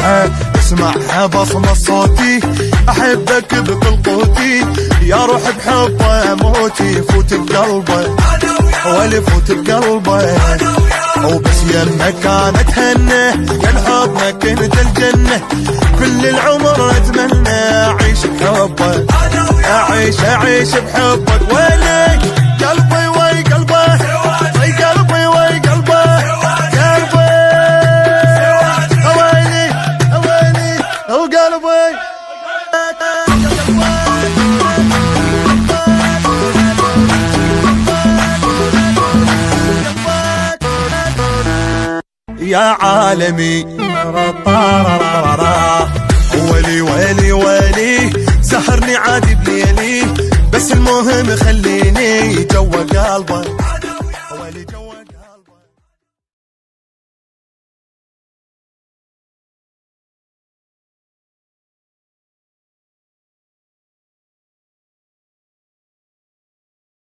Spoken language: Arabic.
اسمعها اسمعها بصمة صوتي، احبك بكل قوتي، يا روح بحبه موتي، فوت بقلبه ولي فوت بقلبه، وبس يمك انا اتهنى، يا حضنك انت الجنة، كل العمر اتمنى اعيش بحبك، اعيش بحبك، ويلي قلبي وي قلبه، وي قلبي وي قلبه، قلبي ويلي ويلي وقلبي. يا عالمي ولي ولي ولي سهرني عادي بليلي، بس المهم خليني جوا قلبك.